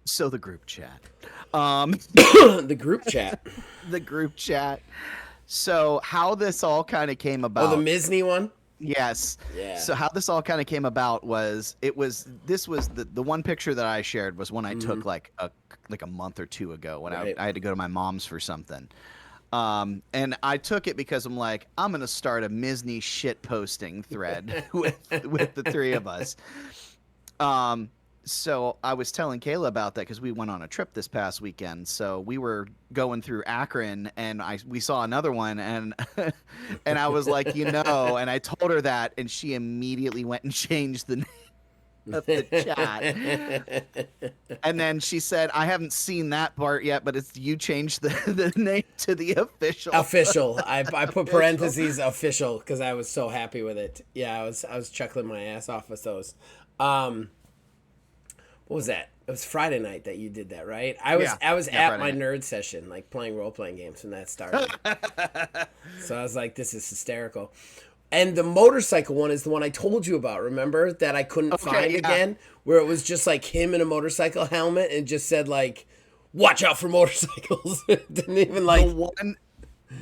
So the group chat. The group chat. The group chat. So how this all kind of came Oh, the about. Misney one? Yes. Yeah. So how this all kind of came about was this was the one picture that I shared was one I took like a month or two ago when Right. I had to go to my mom's for something. And I took it because I'm like, I'm gonna start a Misney shit posting thread with the three of us. Um, so I was telling Kayla about that because we went on a trip this past weekend. So we were going through Akron, and we saw another one, and and I was like, and I told her that, and she immediately went and changed the name of the chat. And then she said, I haven't seen that part yet, but it's you changed the name to the official. Official. I put Official. parentheses official because I was so happy with it. Yeah, I was chuckling my ass off with those. What was that? It was Friday night that you did that, right? I was Yeah, at Friday my night. nerd session, like playing role playing games when that started. So I was like, this is hysterical. And the motorcycle one is the one I told you about, remember? That I couldn't find yeah. again, where it was just like him in a motorcycle helmet and just said like, watch out for motorcycles. It didn't even like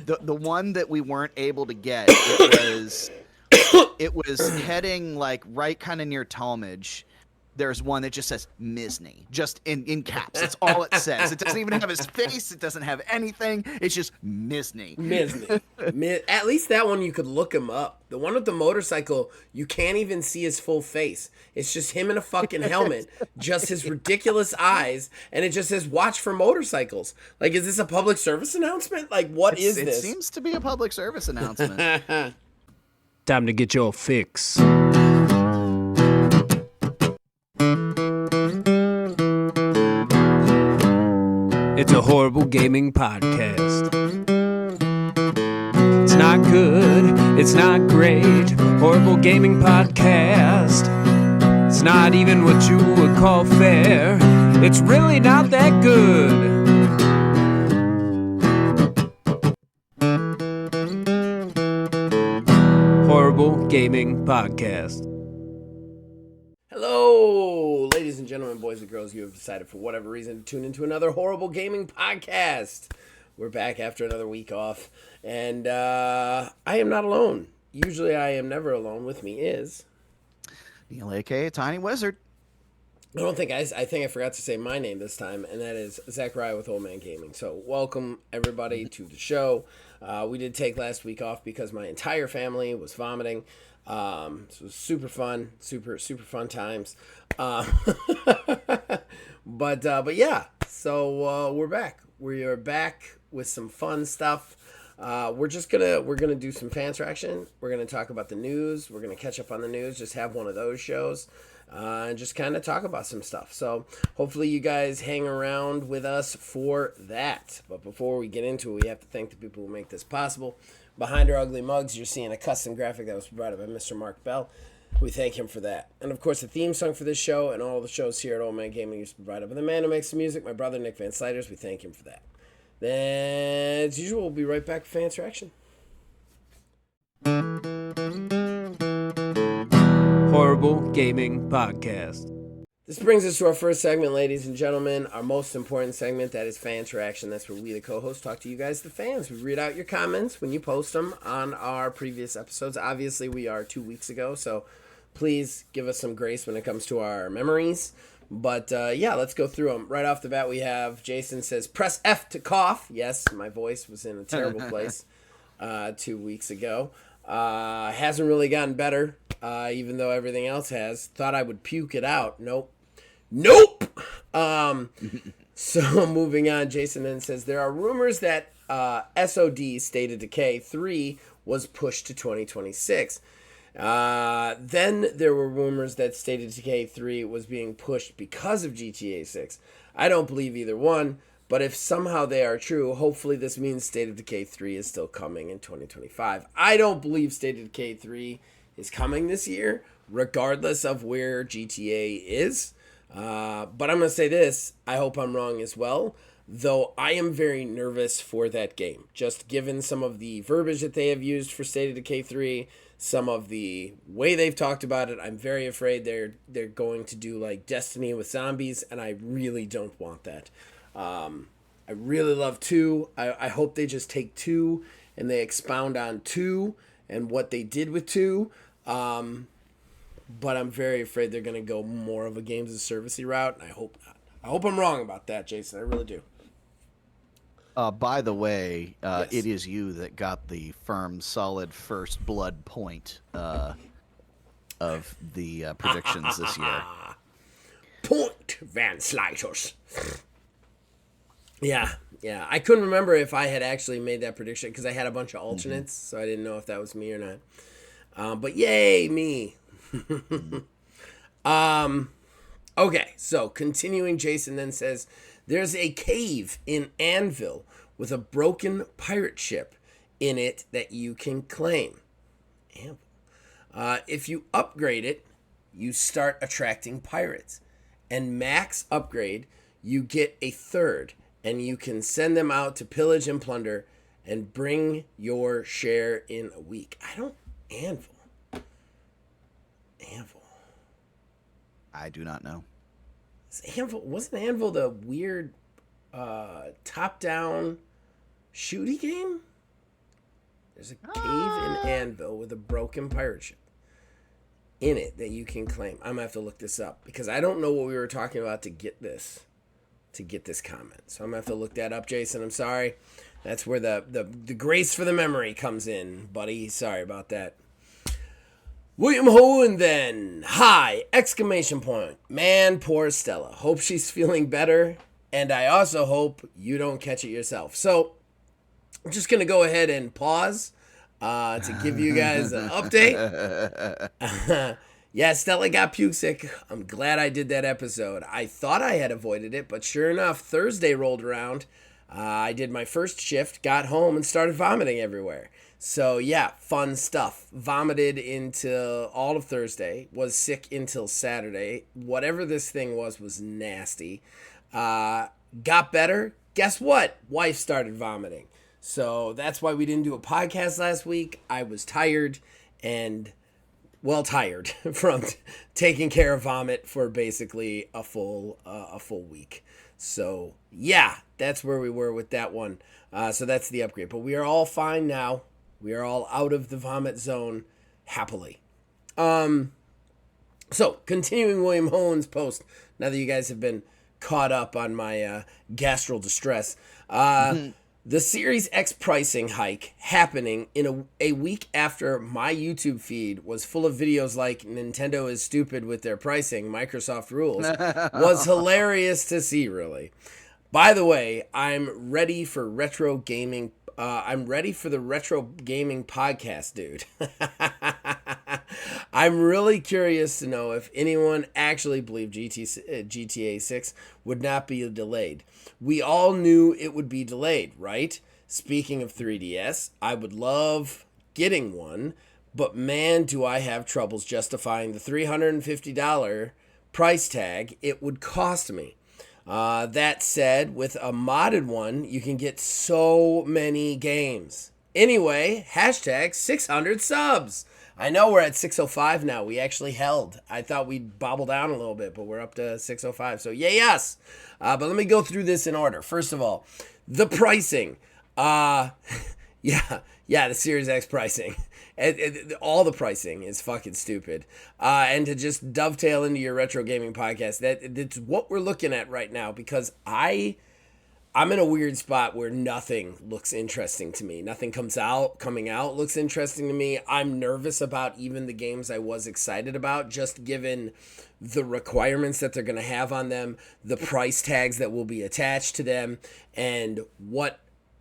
The one that we weren't able to get, it was heading like right kind of near Talmadge. There's one that just says Misney, just in caps. That's all it says. It doesn't even have his face. It doesn't have anything. It's just Misney. Misney. At least that one you could look him up. The one with the motorcycle, you can't even see his full face. It's just him in a fucking helmet, just his ridiculous eyes, and it just says "Watch for motorcycles." Like, is this a public service announcement? Like, what is It this? seems to be a public service announcement. Time to get your fix. It's a horrible gaming podcast. It's not good, it's not great. Horrible gaming podcast. It's not even what you would call fair. It's really not that good. Horrible Gaming Podcast. Hello, ladies and gentlemen, boys and girls. You have decided for whatever reason to tune into another horrible gaming podcast. We're back after another week off, and I am not alone. Usually I am never alone. With me is... Neil, a.k.a. Tiny Wizard. I think I forgot to say my name this time, and that is Zachariah with Old Man Gaming. So welcome everybody to the show. We did take last week off because my entire family was vomiting. So it was super fun, super fun times. But yeah, so we're back. We are back with some fun stuff. We're gonna do some fan traction. We're gonna talk about the news. We're gonna catch up on the news. Just have one of those shows. And just kind of talk about some stuff. So hopefully you guys hang around with us for that. But before we get into it, we have to thank the people who make this possible. Behind our ugly mugs, you're seeing a custom graphic that was provided by Mr. Mark Bell. We thank him for that. And of course, the theme song for this show and all the shows here at Old Man Gaming is provided by the man who makes the music, my brother Nick Van Sliders. We thank him for that. Then, as usual, we'll be right back for fan interaction. Horrible Gaming Podcast. This brings us to our first segment, ladies and gentlemen, our most important segment, that is fan interaction. That's where we, the co-hosts, talk to you guys, the fans. We read out your comments when you post them on our previous episodes. Obviously, we are 2 weeks ago, so please give us some grace when it comes to our memories. But yeah, let's go through them. Right off the bat, we have Jason says, press F to cough. Yes, my voice was in a terrible place 2 weeks ago. Hasn't really gotten better, even though everything else has. Thought I would puke it out. Nope. So moving on, Jason then says, there are rumors that SOD, State of Decay 3, was pushed to 2026. Then there were rumors that State of Decay 3 was being pushed because of GTA 6. I don't believe either one, but if somehow they are true, hopefully this means State of Decay 3 is still coming in 2025. I don't believe State of Decay 3 is coming this year, regardless of where GTA is. But I'm going to say this, I hope I'm wrong as well, though I am very nervous for that game. Just given some of the verbiage that they have used for State of Decay 3, some of the way they've talked about it. I'm very afraid they're going to do like Destiny with zombies, and I really don't want that. I really love 2. I hope they just take 2 and they expound on 2 and what they did with 2. But I'm very afraid they're going to go more of a games of servicey route, and I hope not. I hope I'm wrong about that, Jason. I really do. By the way, Yes. it is you that got the firm, solid first blood point of the predictions this year. Point, Van Slyters. Yeah. I couldn't remember if I had actually made that prediction because I had a bunch of alternates, so I didn't know if that was me or not. But yay, me. Okay, so continuing, Jason then says, there's a cave in Anvil with a broken pirate ship in it that you can claim. Anvil. If you upgrade it, you start attracting pirates. And max upgrade, you get a third, and you can send them out to pillage and plunder and bring your share in a week. Anvil. I do not know. Wasn't Anvil the weird top-down shooty game? There's a cave in Anvil with a broken pirate ship in it that you can claim. I'm gonna have to look this up because I don't know what we were talking about to get this comment. So I'm gonna have to look that up, Jason. I'm sorry. That's where the grace for the memory comes in, buddy. Sorry about that. William Hohen then. Hi! Exclamation point. Man, poor Stella. Hope she's feeling better. And I also hope you don't catch it yourself. So, I'm just going to go ahead and pause to give you guys an update. Yeah, Stella got puke sick. I'm glad I did that episode. I thought I had avoided it, but sure enough, Thursday rolled around. I did my first shift, got home, and started vomiting everywhere. So, yeah, fun stuff. Vomited into all of Thursday. Was sick until Saturday. Whatever this thing was nasty. Got better. Guess what? Wife started vomiting. So, that's why we didn't do a podcast last week. I was tired and, tired from taking care of vomit for basically a full week. So, yeah, that's where we were with that one. So, that's the upgrade. But we are all fine now. We are all out of the vomit zone happily. So, continuing William Hohen's post, now that you guys have been caught up on my gastral distress, the Series X pricing hike happening in a week after my YouTube feed was full of videos like Nintendo is stupid with their pricing, Microsoft rules, was hilarious to see, really. By the way, I'm ready for retro gaming. I'm ready for the retro gaming podcast, dude. I'm really curious to know if anyone actually believed GTA 6 would not be delayed. We all knew it would be delayed, right? Speaking of 3DS, I would love getting one, but man, do I have troubles justifying the $350 price tag it would cost me. That said, with a modded one, you can get so many games. Anyway, hashtag 600 subs. I know we're at 605 now. We actually held. I thought we'd bobble down a little bit, but we're up to 605. So yay us. But let me go through this in order. First of all, the pricing. The Series X pricing. All the pricing is fucking stupid. And to just dovetail into your retro gaming podcast, that's what we're looking at right now because I'm in a weird spot where nothing looks interesting to me. Nothing coming out looks interesting to me. I'm nervous about even the games I was excited about, just given the requirements that they're going to have on them, the price tags that will be attached to them, and what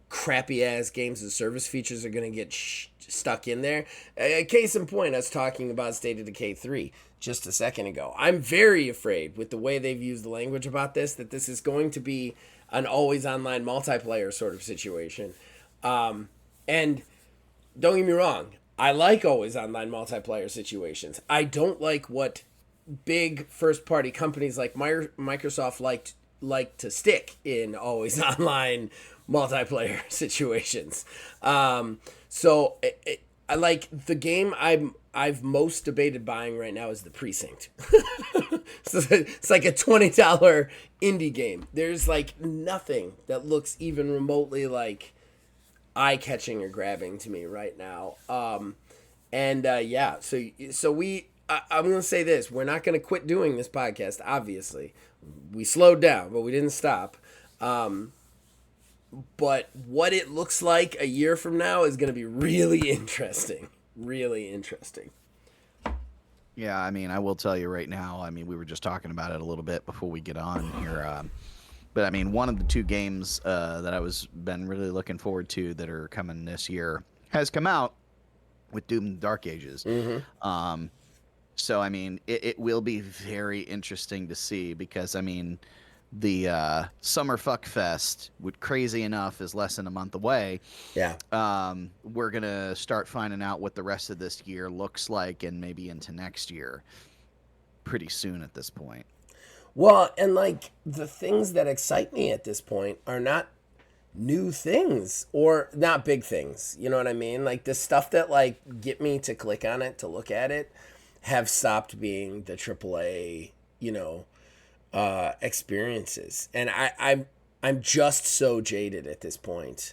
crappy ass games and service features are going to get stuck in there. Case in point, I was talking about State of Decay 3 just a second ago. I'm very afraid with the way they've used the language about this, that this is going to be an always online multiplayer sort of situation. And don't get me wrong, I like always online multiplayer situations. I don't like what big first party companies like Microsoft like to stick in always online multiplayer situations. So I like the game I've most debated buying right now is The Precinct. So it's like a $20 indie game. There's like nothing that looks even remotely like eye-catching or grabbing to me right now. Yeah, I'm going to say this. We're not going to quit doing this podcast, obviously. We slowed down, but we didn't stop. But what it looks like a year from now is going to be really interesting. Really interesting. Yeah, I mean, I will tell you right now. I mean, we were just talking about it a little bit before we get on here. But I mean, one of the two games that I was been really looking forward to that are coming this year has come out with Doom Dark Ages. Mm-hmm. So I mean, it will be very interesting to see because I mean, the Summer Fuck Fest, which crazy enough is less than a month away. Yeah. We're gonna start finding out what the rest of this year looks like, and maybe into next year, pretty soon at this point. Well, and like the things that excite me at this point are not new things or not big things. You know what I mean? Like the stuff that like get me to click on it, to look at it, have stopped being the AAA, experiences. And I'm just so jaded at this point,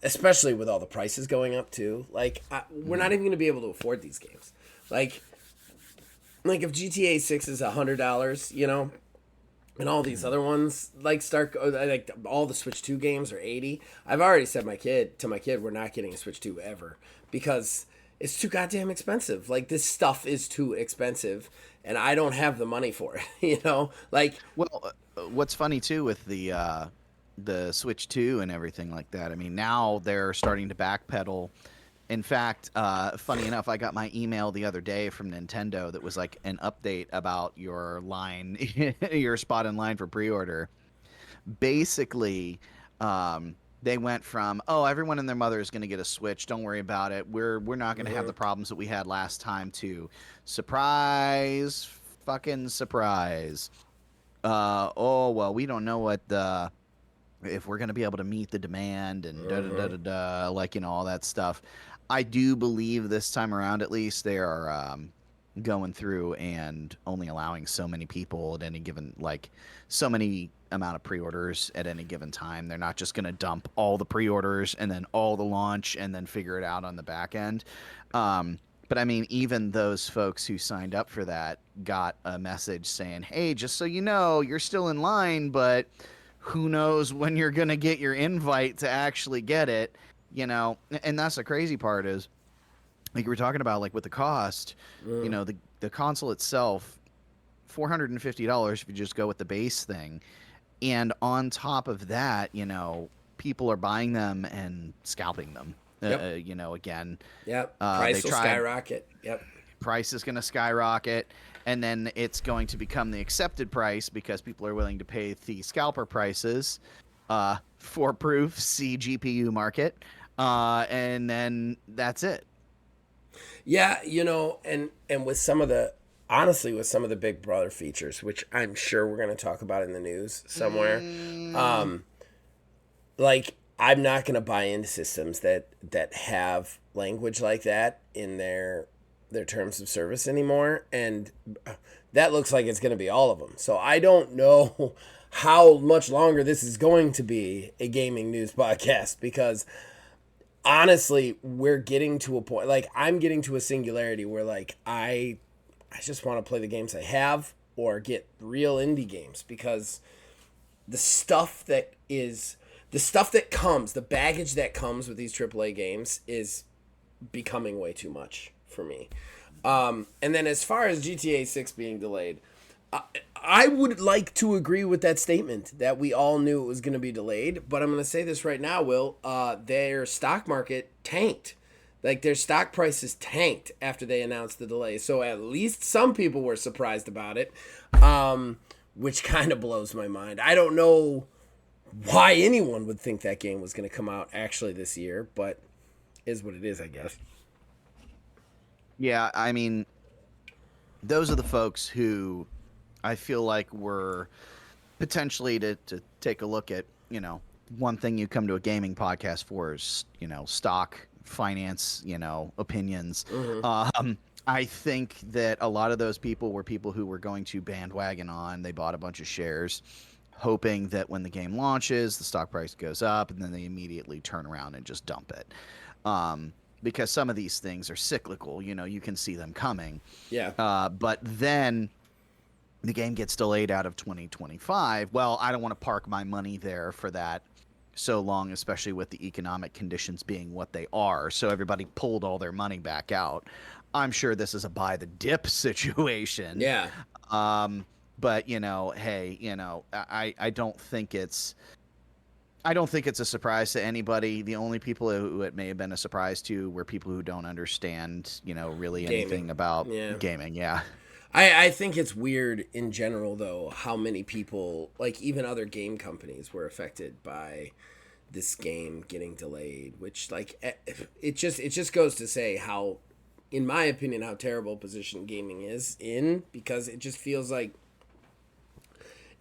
especially with all the prices going up too. Like we're not even going to be able to afford these games. Like if GTA 6 is $100, and all these other ones like all the Switch 2 games are 80. I've already said to my kid, we're not getting a Switch 2 ever because it's too goddamn expensive. Like this stuff is too expensive, and I don't have the money for it. Like. Well, what's funny too with the Switch 2 and everything like that. I mean, now they're starting to backpedal. In fact, funny enough, I got my email the other day from Nintendo that was like an update about your line, your spot in line for pre-order. Basically, they went from, oh, everyone and their mother is going to get a Switch. Don't worry about it. We're not going to have the problems that we had last time to surprise, fucking surprise. Oh, well, we don't know what if we're going to be able to meet the demand and da-da-da-da-da, like, all that stuff. I do believe this time around, at least, they are going through and only allowing so many people at any given, like, so many amount of pre-orders at any given time. They're not just going to dump all the pre-orders and then all the launch and then figure it out on the back end. But I mean, even those folks who signed up for that got a message saying, hey, just so you know, you're still in line, but who knows when you're going to get your invite to actually get it, and that's the crazy part is, like we were talking about, like with the cost, the console itself, $450 if you just go with the base thing. And on top of that, people are buying them and scalping them, again. Yep. Price will skyrocket. Yep. Price is going to skyrocket. And then it's going to become the accepted price because people are willing to pay the scalper prices for proof, see GPU market. And then that's it. Yeah, and with some of the, honestly, with some of the Big Brother features, which I'm sure we're going to talk about in the news somewhere, like, I'm not going to buy into systems that have language like that in their terms of service anymore, and that looks like it's going to be all of them. So I don't know how much longer this is going to be a gaming news podcast, because honestly, we're getting to a point, like I'm getting to a singularity where like I just want to play the games I have or get real indie games, because the stuff that comes, the baggage that comes with these AAA games is becoming way too much for me. And then as far as GTA 6 being delayed, I would like to agree with that statement that we all knew it was going to be delayed, but I'm going to say this right now, Will. Their stock market tanked. Like, their stock prices tanked after they announced the delay. So at least some people were surprised about it, which kind of blows my mind. I don't know why anyone would think that game was going to come out actually this year, but is what it is, I guess. Yeah, I mean, those are the folks who I feel like were potentially to take a look at, one thing you come to a gaming podcast for is, stock finance, opinions. I think that a lot of those people were people who were going to bandwagon on. They bought a bunch of shares, hoping that when the game launches, the stock price goes up, and then they immediately turn around and just dump it. Because some of these things are cyclical, you can see them coming. Yeah. But then the game gets delayed out of 2025. Well, I don't want to park my money there for that so long, especially with the economic conditions being what they are. So everybody pulled all their money back out. I'm sure this is a buy the dip situation. Yeah. But hey, I don't think it's a surprise to anybody. The only people who it may have been a surprise to were people who don't understand, really anything about gaming. Yeah. I think it's weird in general, though, how many people, like even other game companies, were affected by this game getting delayed. Which, like, it just goes to say how, in my opinion, how terrible a position gaming is in, because it just feels like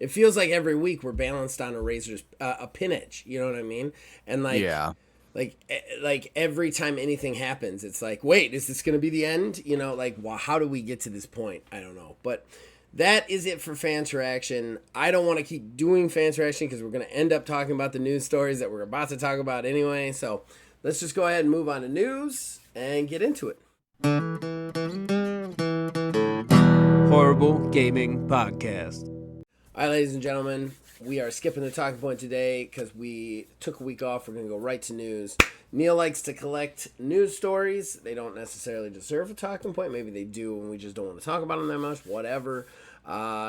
every week we're balanced on a pin edge. You know what I mean? And yeah. Like every time anything happens, it's like, wait, is this going to be the end? Well, how do we get to this point? I don't know. But that is it for Fans Reaction. I don't want to keep doing Fans Reaction because we're going to end up talking about the news stories that we're about to talk about anyway. So let's just go ahead and move on to news and get into it. Horrible Gaming Podcast. All right, ladies and gentlemen, we are skipping the talking point today because we took a week off. We're going to go right to news. Neil likes to collect news stories. They don't necessarily deserve a talking point. Maybe they do, and we just don't want to talk about them that much. Whatever.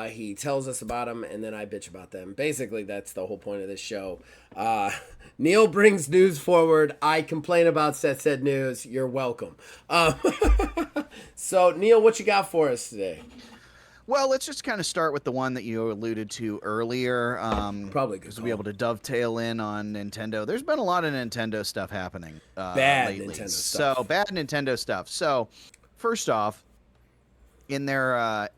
He tells us about them, and then I bitch about them. Basically, that's the whole point of this show. Neil brings news forward. I complain about said news. You're welcome. So, Neil, what you got for us today? Well, let's just kind of start with the one that you alluded to earlier. Probably good. To be able to dovetail in on Nintendo. There's been a lot of Nintendo stuff happening bad lately. Nintendo stuff. So bad Nintendo stuff. So first off, in their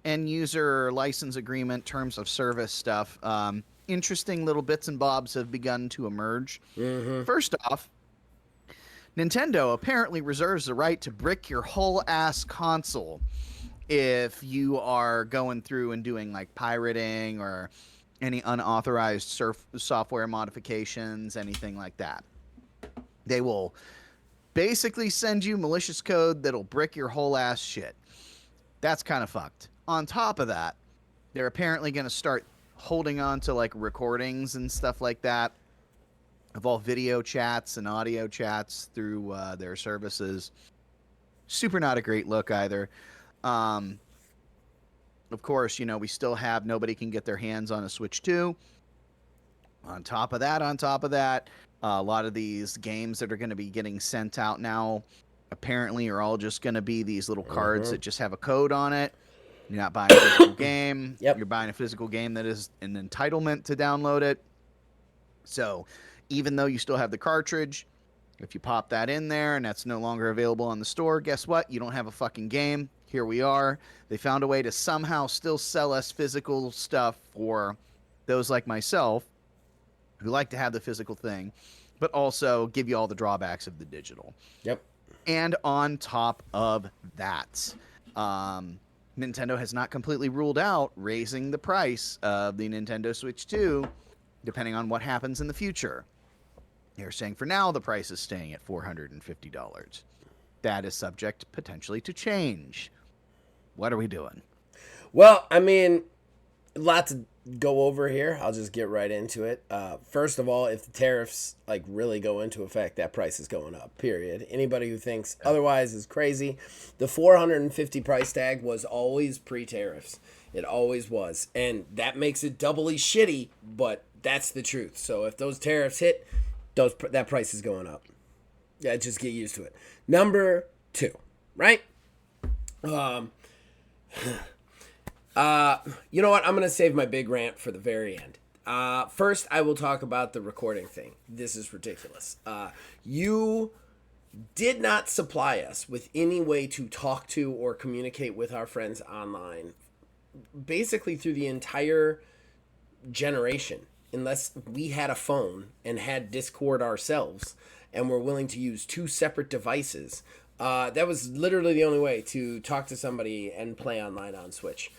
end user license agreement, terms of service stuff, interesting little bits and bobs have begun to emerge. Mm-hmm. First off, Nintendo apparently reserves the right to brick your whole ass console if you are going through and doing like pirating or any unauthorized software modifications, anything like that. They will basically send you malicious code that'll brick your whole ass shit. That's kind of fucked. On top of that, they're apparently going to start holding on to like recordings and stuff like that of all video chats and audio chats through their services. Super not a great look either. Of course, we still have nobody can get their hands on a Switch 2. On top of that, a lot of these games that are going to be getting sent out now apparently are all just going to be these little cards that just have a code on it. You're not buying a physical game. Yep. You're buying a physical game that is an entitlement to download it. So even though you still have the cartridge, if you pop that in there and that's no longer available on the store, guess what? You don't have a fucking game. Here we are. They found a way to somehow still sell us physical stuff for those like myself who like to have the physical thing, but also give you all the drawbacks of the digital. Yep. And on top of that, Nintendo has not completely ruled out raising the price of the Nintendo Switch 2, depending on what happens in the future. They're saying for now the price is staying at $450. That is subject potentially to change. What are we doing? Well, I mean, a lot to go over here. I'll just get right into it. First of all, if the tariffs really go into effect, that price is going up, period. Anybody who thinks otherwise is crazy. The $450 price tag was always pre-tariffs. It always was. And that makes it doubly shitty, but that's the truth. So if those tariffs hit, that price is going up. Yeah, just get used to it. Number 2, right? You know what? I'm going to save my big rant for the very end. First, I will talk about the recording thing. This is ridiculous. You did not supply us with any way to talk to or communicate with our friends online, basically through the entire generation, unless we had a phone and had Discord ourselves and were willing to use two separate devices, that was literally the only way to talk to somebody and play online on Switch.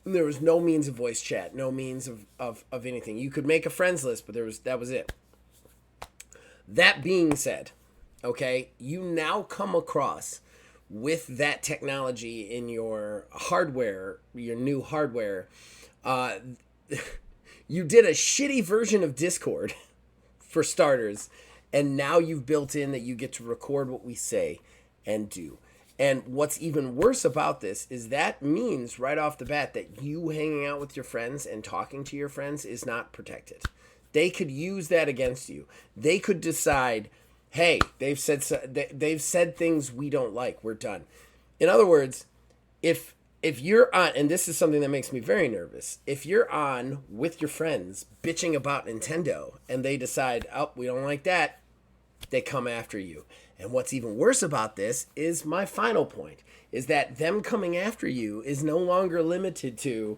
There was no means of voice chat, no means of anything. You could make a friends list, but that was it. That being said, okay, you now come across with that technology in your hardware, your new hardware. You did a shitty version of Discord, for starters, and now you've built in that you get to record what we say and do. And what's even worse about this is that means right off the bat that you hanging out with your friends and talking to your friends is not protected. They could use that against you. They could decide, hey, they've said things we don't like. We're done. In other words, if you're on, and this is something that makes me very nervous, if you're on with your friends bitching about Nintendo and they decide, oh, we don't like that, they come after you. And what's even worse about this is my final point, is that them coming after you is no longer limited to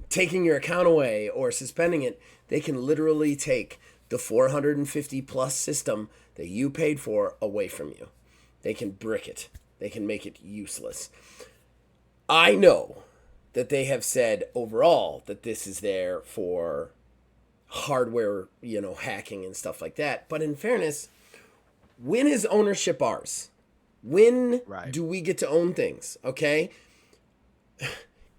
taking your account away or suspending it. They can literally take the 450 plus system that you paid for away from you. They can brick it. They can make it useless. I know that they have said overall that this is there for hardware, hacking and stuff like that. But in fairness, when is ownership ours? When do we get to own things? Okay.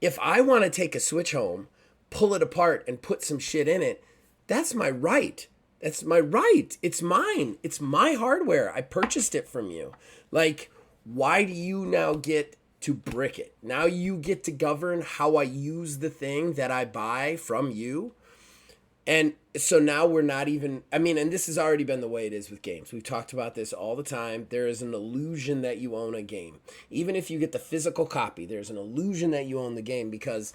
If I want to take a Switch home, pull it apart and put some shit in it, that's my right. That's my right. It's mine. It's my hardware. I purchased it from you. Like, why do you now get to brick it? Now you get to govern how I use the thing that I buy from you. And so now we're not even, and this has already been the way it is with games. We've talked about this all the time. There is an illusion that you own a game. Even if you get the physical copy, there's an illusion that you own the game because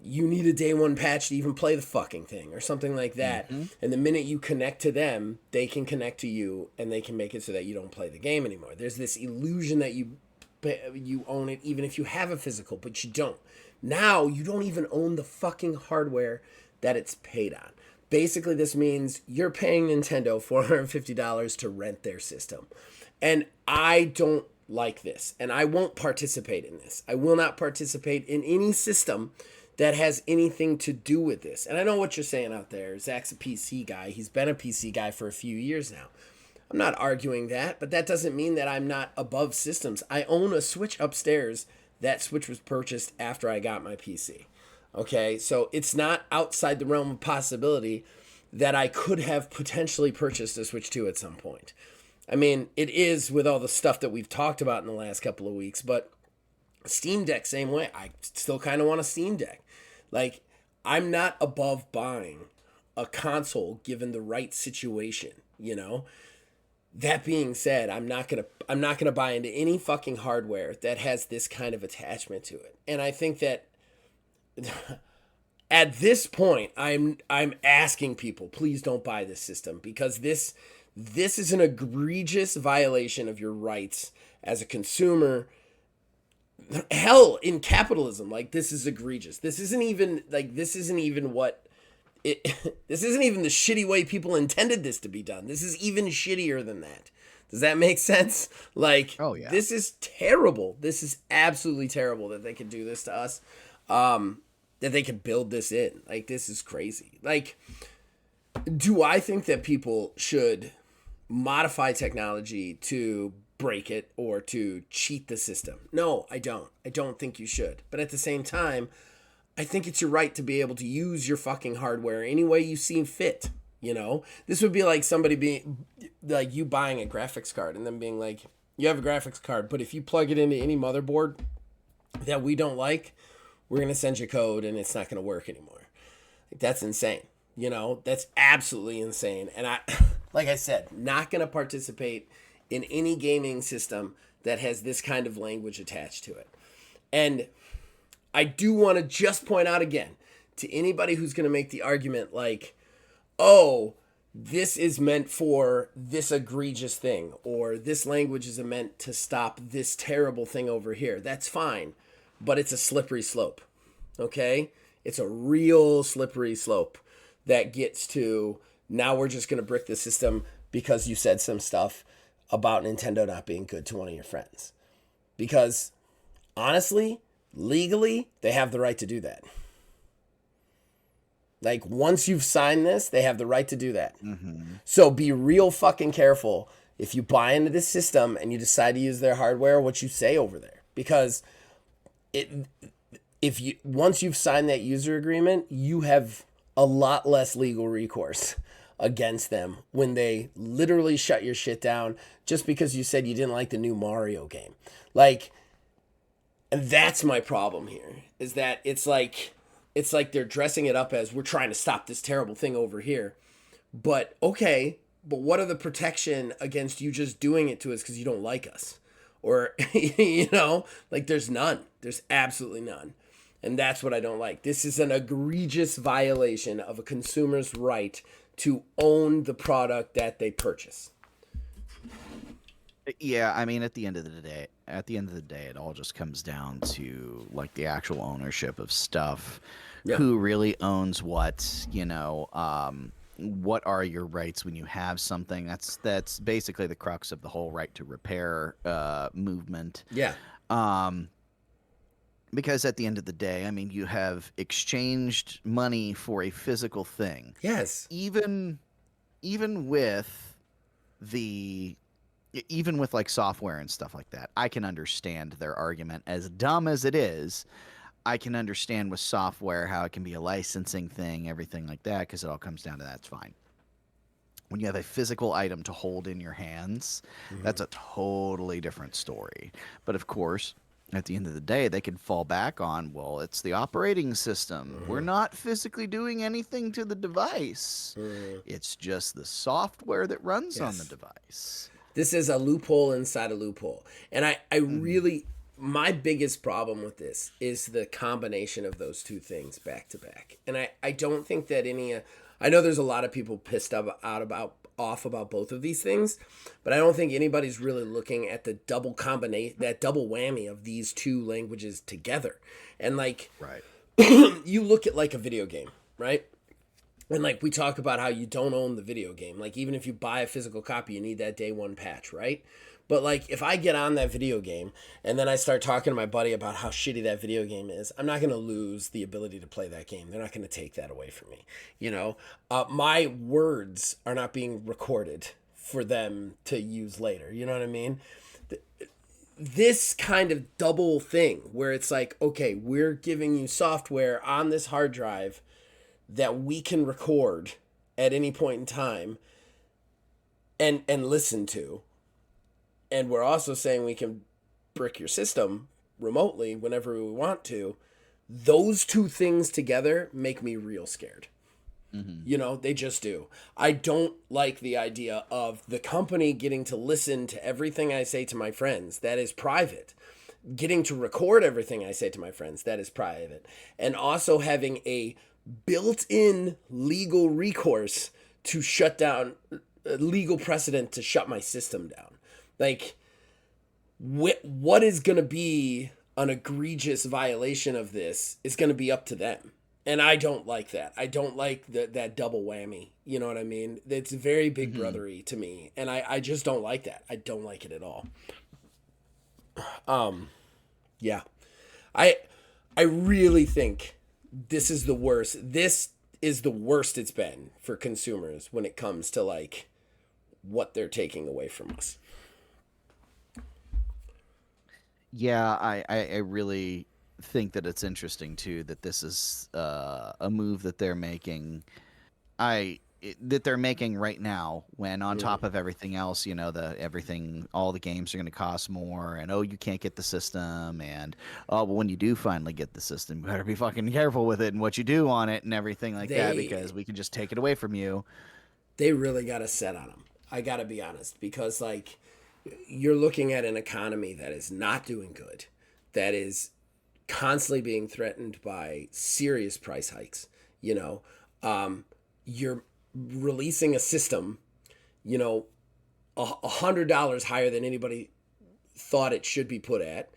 you need a day one patch to even play the fucking thing or something like that. Mm-hmm. And the minute you connect to them, they can connect to you and they can make it so that you don't play the game anymore. There's this illusion that you own it even if you have a physical, but you don't. Now you don't even own the fucking hardware that it's paid on. Basically, this means you're paying Nintendo $450 to rent their system. And I don't like this. And I won't participate in this. I will not participate in any system that has anything to do with this. And I know what you're saying out there. Zach's a PC guy. He's been a PC guy for a few years now. I'm not arguing that, but that doesn't mean that I'm not above systems. I own a Switch upstairs. That Switch was purchased after I got my PC. Okay, so it's not outside the realm of possibility that I could have potentially purchased a Switch 2 at some point. It is with all the stuff that we've talked about in the last couple of weeks, but Steam Deck, same way. I still kind of want a Steam Deck. Like, I'm not above buying a console given the right situation, That being said, I'm not gonna buy into any fucking hardware that has this kind of attachment to it. And I think that at this point, I'm asking people, please don't buy this system because this is an egregious violation of your rights as a consumer. Hell, in capitalism, like this is egregious. This isn't even this isn't even the shitty way people intended this to be done. This is even shittier than that. Does that make sense? Like, oh yeah, this is terrible. This is absolutely terrible that they could do this to us. That they could build this in. Like, this is crazy. Like, do I think that people should modify technology to break it or to cheat the system? No, I don't. I don't think you should. But at the same time, I think it's your right to be able to use your fucking hardware any way you see fit. This would be like somebody being like you buying a graphics card and then being like, you have a graphics card, but if you plug it into any motherboard that we don't like, we're going to send you code and it's not going to work anymore. That's insane. That's absolutely insane. And I, like I said, not going to participate in any gaming system that has this kind of language attached to it. And I do want to just point out again to anybody who's going to make the argument like, oh, this is meant for this egregious thing, or this language is meant to stop this terrible thing over here. That's fine. But it's a slippery slope, okay? It's a real slippery slope that gets to, now we're just going to brick the system because you said some stuff about Nintendo not being good to one of your friends. Because honestly, legally, they have the right to do that. Like, once you've signed this, they have the right to do that. So be real fucking careful if you buy into this system and you decide to use their hardware, what you say over there. Because once you've signed that user agreement, you have a lot less legal recourse against them when they literally shut your shit down just because you said you didn't like the new Mario game. Like, and that's my problem here, is that it's like they're dressing it up as we're trying to stop this terrible thing over here. But okay, but what are the protection against you just doing it to us because you don't like us? Or, you know, like, there's none. There's absolutely none. And that's what I don't like. This is an egregious violation of a consumer's right to own the product that they purchase. Yeah, I mean, at the end of the day, it all just comes down to like the actual ownership of stuff. Yeah. Who really owns what? You know, what are your rights when you have something? That's basically the crux of the whole right to repair movement. Yeah. Because at the end of the day, I mean, you have exchanged money for a physical thing. Yes. Even with like software and stuff like that, I can understand their argument. As dumb as it is, I can understand with software how it can be a licensing thing, everything like that, because it all comes down to that. It's fine. When you have a physical item to hold in your hands, that's a totally different story. But of course, at the end of the day, they can fall back on, well, it's the operating system. We're not physically doing anything to the device. It's just the software that runs on the device. This is a loophole inside a loophole. And I really, my biggest problem with this is the combination of those two things back to back. And I don't think that I know there's a lot of people pissed off about both of these things, but I don't think anybody's really looking at the double combination, that double whammy of these two languages together. And like, Right. you look at like a video game, right? And like we talk about how you don't own the video game. Like, even if you buy a physical copy, you need that day one patch, right? But like, if I get on that video game and then I start talking to my buddy about how shitty that video game is, I'm not going to lose the ability to play that game. They're not going to take that away from me. You know, my words are not being recorded for them to use later. You know what I mean? This kind of double thing where it's like, okay, we're giving you software on this hard drive that we can record at any point in time and listen to. And we're also saying we can brick your system remotely whenever we want to. Those two things together make me real scared. You know, they just do. I don't like the idea of the company getting to listen to everything I say to my friends. That is private. Getting to record everything I say to my friends. That is private. And also having a built-in legal recourse to shut down, legal precedent to shut my system down. Like, what is going to be an egregious violation of this is going to be up to them. And I don't like that. I don't like that double whammy. You know what I mean? It's very big brothery to me. And I just don't like that. I don't like it at all. Yeah. I really think this is the worst. This is the worst it's been for consumers when it comes to like what they're taking away from us. Yeah, I really think that it's interesting too that this is a move that they're making. That they're making right now, when on top of everything else, you know, all the games are going to cost more, and you can't get the system, and but when you do finally get the system, you better be fucking careful with it and what you do on it and everything like that, because we can just take it away from you. They really got a set on them. I got to be honest, because like, you're looking at an economy that is not doing good, that is constantly being threatened by serious price hikes. You know, you're releasing a system, you know, $100 higher than anybody thought it should be put at,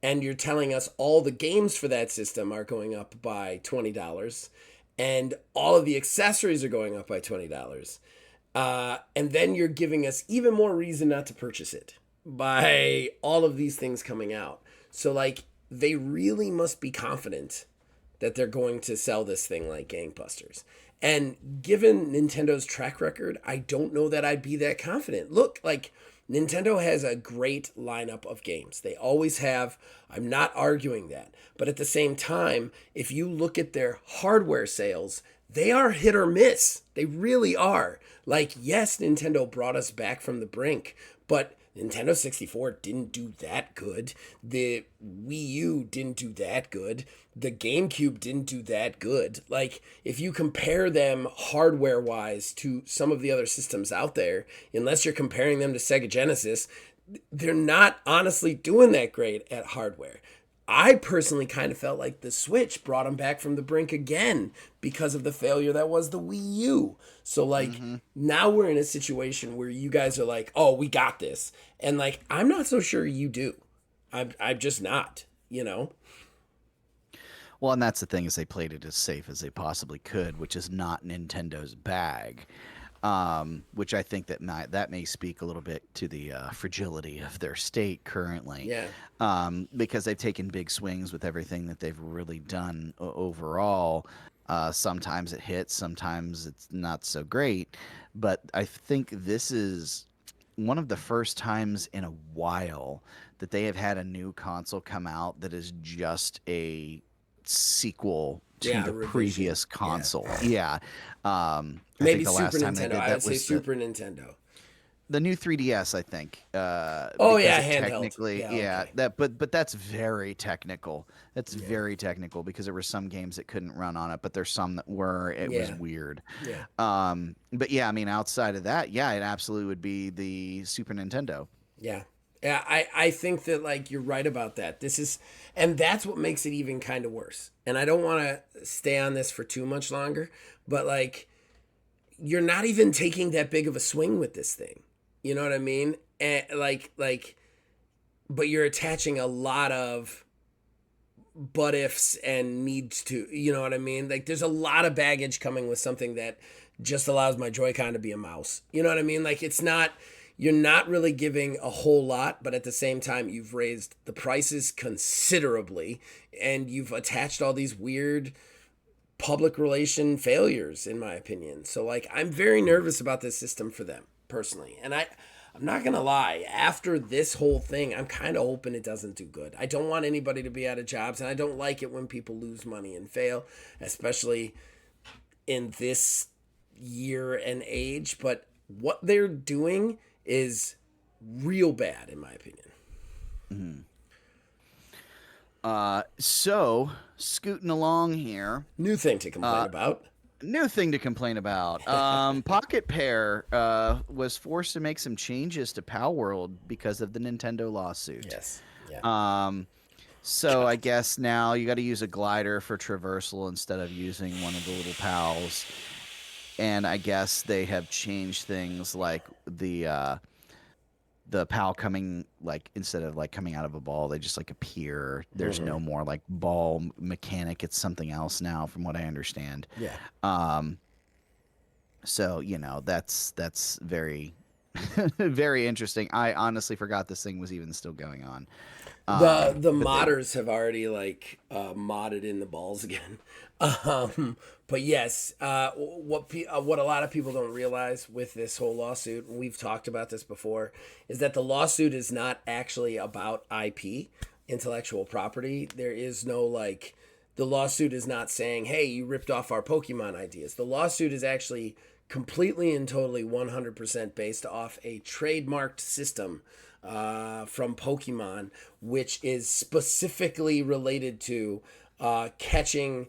and you're telling us all the games for that system are going up by $20, and all of the accessories are going up by $20. And then you're giving us even more reason not to purchase it by all of these things coming out. So, like, they really must be confident that they're going to sell this thing like gangbusters. And given Nintendo's track record, I don't know that I'd be that confident. Look, like, Nintendo has a great lineup of games. They always have. I'm not arguing that. But at the same time, if you look at their hardware sales, they are hit or miss. They really are. Like, yes, Nintendo brought us back from the brink, but Nintendo 64 didn't do that good. The Wii U didn't do that good. The GameCube didn't do that good. Like, if you compare them hardware-wise to some of the other systems out there, unless you're comparing them to Sega Genesis, they're not honestly doing that great at hardware. I personally kind of felt like the Switch brought them back from the brink again because of the failure that was the Wii U. So, like, now we're in a situation where you guys are like, oh, we got this. And, like, I'm not so sure you do. I'm just not, you know? Well, and that's the thing, is they played it as safe as they possibly could, which is not Nintendo's bag. Which I think that may speak a little bit to the fragility of their state currently. Yeah. Because they've taken big swings with everything that they've really done overall. Sometimes it hits, sometimes it's not so great. But I think this is one of the first times in a while that they have had a new console come out that is just a sequel to the revision. previous console. Yeah. Maybe Super Nintendo. I would say Super Nintendo. The new 3DS, I think. Handheld. Technically, okay. But that's very technical. That's very technical because there were some games that couldn't run on it, but there's some that were. It was weird. Yeah. But yeah, I mean, outside of that, yeah, it absolutely would be the Super Nintendo. Yeah. Yeah, I think that, like, you're right about that. And that's what makes it even kind of worse. And I don't want to stay on this for too much longer, but, like, you're not even taking that big of a swing with this thing. You know what I mean? And but you're attaching a lot of but ifs and needs to, you know what I mean? Like, there's a lot of baggage coming with something that just allows my Joy-Con to be a mouse. You know what I mean? Like, you're not really giving a whole lot, but at the same time, you've raised the prices considerably, and you've attached all these weird public relation failures, in my opinion. So, like, I'm very nervous about this system for them, personally. And I'm not going to lie, after this whole thing, I'm kind of hoping it doesn't do good. I don't want anybody to be out of jobs, and I don't like it when people lose money and fail, especially in this year and age. But what they're doing is real bad, in my opinion. So scooting along here, New thing to complain about. new thing to complain about. Pocket Pair was forced to make some changes to Pal World because of the Nintendo lawsuit. Yes. Yeah. So I guess now you got to use a glider for traversal instead of using one of the little pals. And I guess they have changed things like the PAL coming, like, instead of like coming out of a ball, they just like appear. There's no more like ball mechanic. It's something else now, from what I understand. Yeah. So, you know, that's very, very interesting. I honestly forgot this thing was even still going on. The modders have already modded in the balls again. But yes, what a lot of people don't realize with this whole lawsuit, and we've talked about this before, is that the lawsuit is not actually about IP, intellectual property. There is no the lawsuit is not saying, hey, you ripped off our Pokemon ideas. The lawsuit is actually completely and totally 100% based off a trademarked system from Pokemon, which is specifically related to catching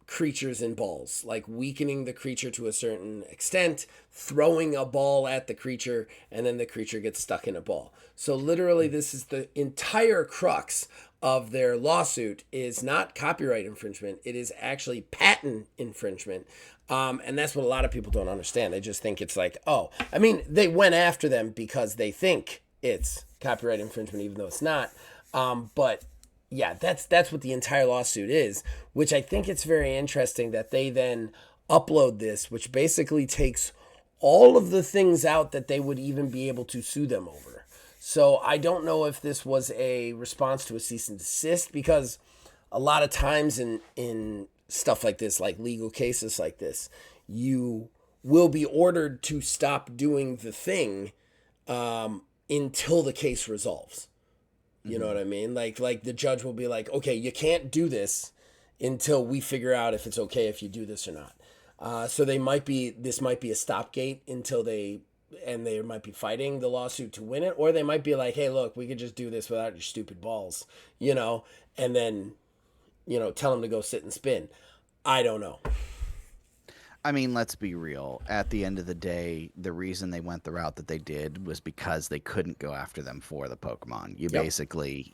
creatures in balls, like weakening the creature to a certain extent, throwing a ball at the creature, and then the creature gets stuck in a ball. So literally, this is the entire crux of their lawsuit, is not copyright infringement. It is actually patent infringement. And that's what a lot of people don't understand. They just think it's they went after them because they think it's copyright infringement, even though it's not. But yeah, that's what the entire lawsuit is, which I think it's very interesting that they then upload this, which basically takes all of the things out that they would even be able to sue them over. So I don't know if this was a response to a cease and desist, because a lot of times in stuff like this, like legal cases like this, you will be ordered to stop doing the thing until the case resolves. You know what I mean? Like the judge will be like, okay, you can't do this until we figure out if it's okay if you do this or not. So this might be a stopgate until they might be fighting the lawsuit to win it, or they might be like, hey, look, we could just do this without your stupid balls, and then, tell them to go sit and spin. I don't know. I mean, let's be real. At the end of the day, the reason they went the route that they did was because they couldn't go after them for the Pokemon. You basically,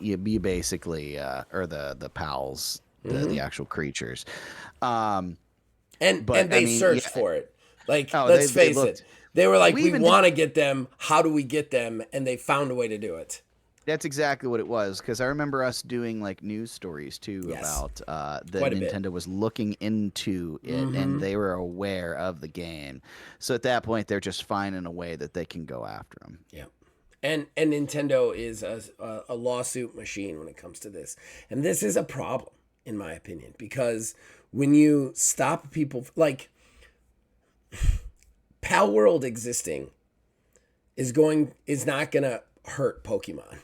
or the pals, the actual creatures. And they searched for it. Like, let's face it. They were like, we want to get them. How do we get them? And they found a way to do it. That's exactly what it was, because I remember us doing like news stories too about that Nintendo was looking into it, and they were aware of the game. So at that point, they're just finding a way that they can go after them. Yeah, and Nintendo is a lawsuit machine when it comes to this, and this is a problem in my opinion, because when you stop people, like Pal World existing is not gonna hurt Pokemon.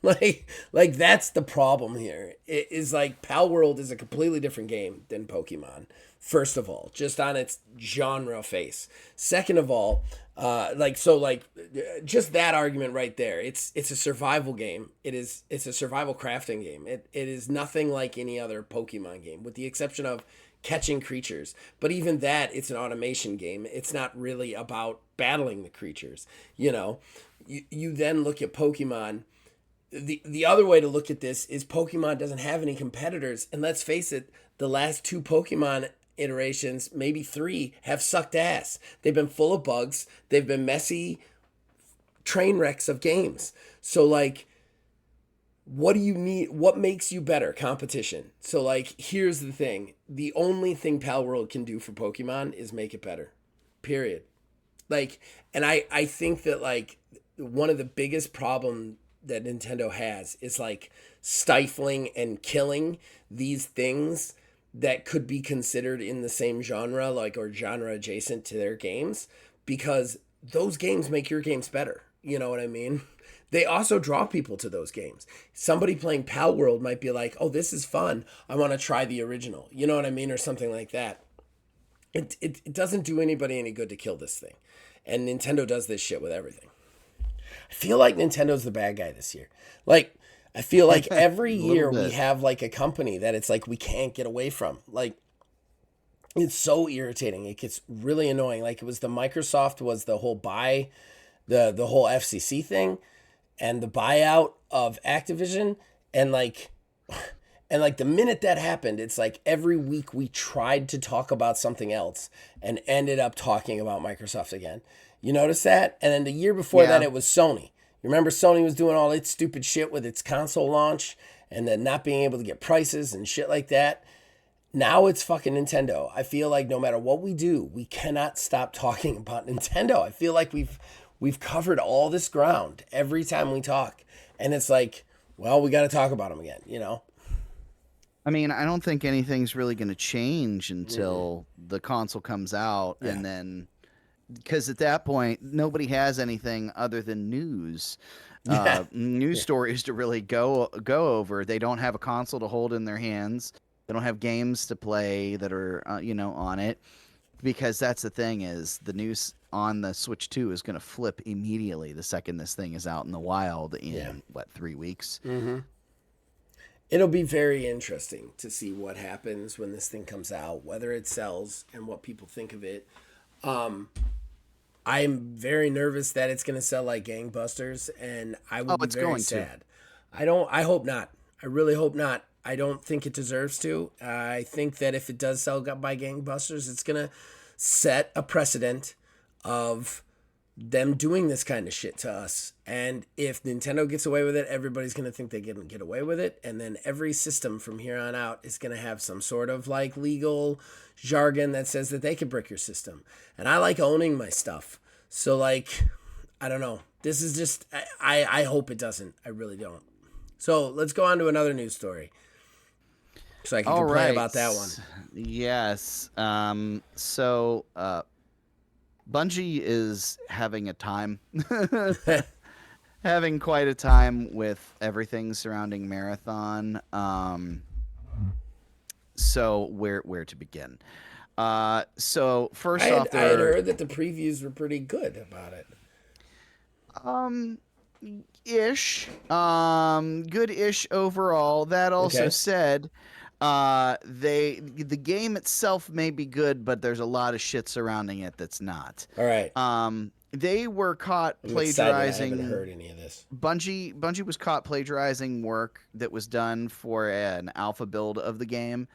Like that's the problem here. It is like Pal World is a completely different game than Pokemon. First of all, just on its genre face. Second of all, just that argument right there. It's a survival game. It's a survival crafting game. It is nothing like any other Pokemon game, with the exception of catching creatures. But even that, it's an automation game. It's not really about battling the creatures. You then look at Pokemon. The other way to look at this is Pokemon doesn't have any competitors, and let's face it, the last 2 Pokemon iterations, maybe 3, have sucked ass. They've been full of bugs. They've been messy train wrecks of games. So like, what do you need? What makes you better? Competition. So like, here's the thing. The only thing Pal World can do for Pokemon is make it better. Period. Like, and I think that like one of the biggest problems that Nintendo has is like stifling and killing these things that could be considered in the same genre, or genre adjacent to their games, because those games make your games better. You know what I mean? They also draw people to those games. Somebody playing Pal World might be like, oh, this is fun. I want to try the original. You know what I mean? Or something like that. It doesn't do anybody any good to kill this thing. And Nintendo does this shit with everything. I feel like Nintendo's the bad guy this year. Like, I feel like every year we have like a company that it's like we can't get away from. Like, it's so irritating. It gets really annoying. Like, it was Microsoft was the whole the whole FCC thing and the buyout of Activision. And like the minute that happened, it's like every week we tried to talk about something else and ended up talking about Microsoft again. You notice that? And then the year before that, it was Sony. You remember Sony was doing all its stupid shit with its console launch and then not being able to get prices and shit like that. Now it's fucking Nintendo. I feel like no matter what we do, we cannot stop talking about Nintendo. I feel like we've covered all this ground every time we talk. And it's like, well, we got to talk about them again, I mean, I don't think anything's really going to change until the console comes out, and then, because at that point, nobody has anything other than news stories to really go over. They don't have a console to hold in their hands. They don't have games to play that are, on it, because that's the thing is the news on the Switch 2 is going to flip immediately the second this thing is out in the wild in, 3 weeks? Mm-hmm. It'll be very interesting to see what happens when this thing comes out, whether it sells and what people think of it. I'm very nervous that it's going to sell like gangbusters, and I would be very sad. I hope not. I really hope not. I don't think it deserves to. I think that if it does sell by gangbusters, it's going to set a precedent of them doing this kind of shit to us. And if Nintendo gets away with it, everybody's going to think they can get away with it. And then every system from here on out is going to have some sort of like legal jargon that says that they can brick your system. And I like owning my stuff. So like, I don't know. This is just, I hope it doesn't. I really don't. So let's go on to another news story. So I can complain about that one. Yes. So Bungie is having a time, having quite a time with everything surrounding Marathon. So where to begin? So first off, I had heard that the previews were pretty good about it. Good-ish overall. That also Okay. said, the game itself may be good, but there's a lot of shit surrounding it that's not. All right. They were caught I'm excited. I haven't plagiarizing. heard any of this. Bungie was caught plagiarizing work that was done for an alpha build of the game.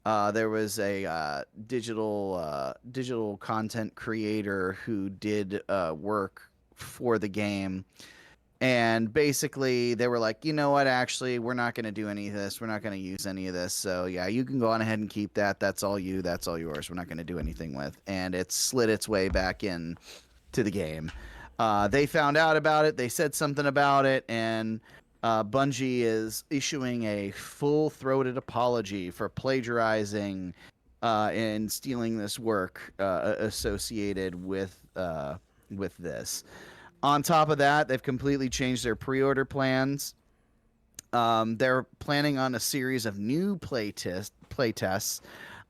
There was a digital content creator who did work for the game. And basically, they were like, you know what? Actually, we're not going to do any of this. We're not going to use any of this. So, yeah, you can go on ahead and keep that. That's all you. That's all yours. We're not going to do anything with. And it slid its way back in to the game. They found out about it. They said something about it. And Bungie is issuing a full-throated apology for plagiarizing and stealing this work associated with this. On top of that, they've completely changed their pre-order plans. They're planning on a series of new play tests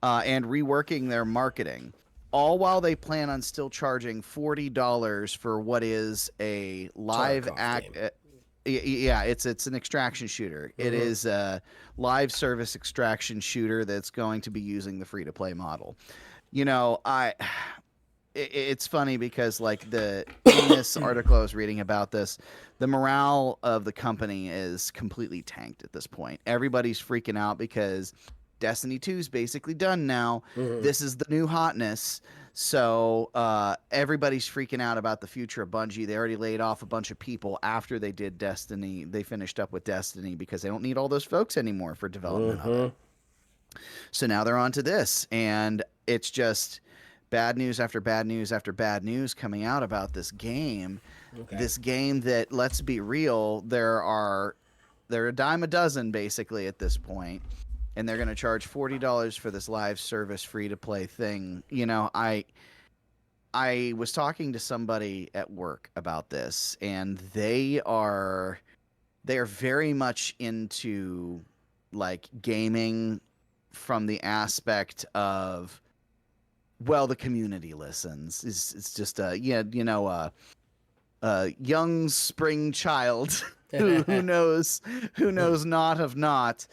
and reworking their marketing, all while they plan on still charging $40 for what is a live act. Yeah, it's an extraction shooter. Mm-hmm. It is a live service extraction shooter that's going to be using the free-to-play model. You know, it's funny because like in this article I was reading about this, the morale of the company is completely tanked at this point. Everybody's freaking out because Destiny 2 is basically done now. Mm-hmm. This is the new hotness. So everybody's freaking out about the future of Bungie. They already laid off a bunch of people after they did Destiny. They finished up with Destiny because they don't need all those folks anymore for development of it. So now they're on to this, and it's just bad news after bad news after bad news coming out about this game. Okay. This game that, let's be real, they're a dime a dozen basically at this point, and they're going to charge $40 for this live service free to play thing. You know, I was talking to somebody at work about this, and they are very much into like gaming from the aspect of, well, the community listens. It's just a young spring child who knows not of not.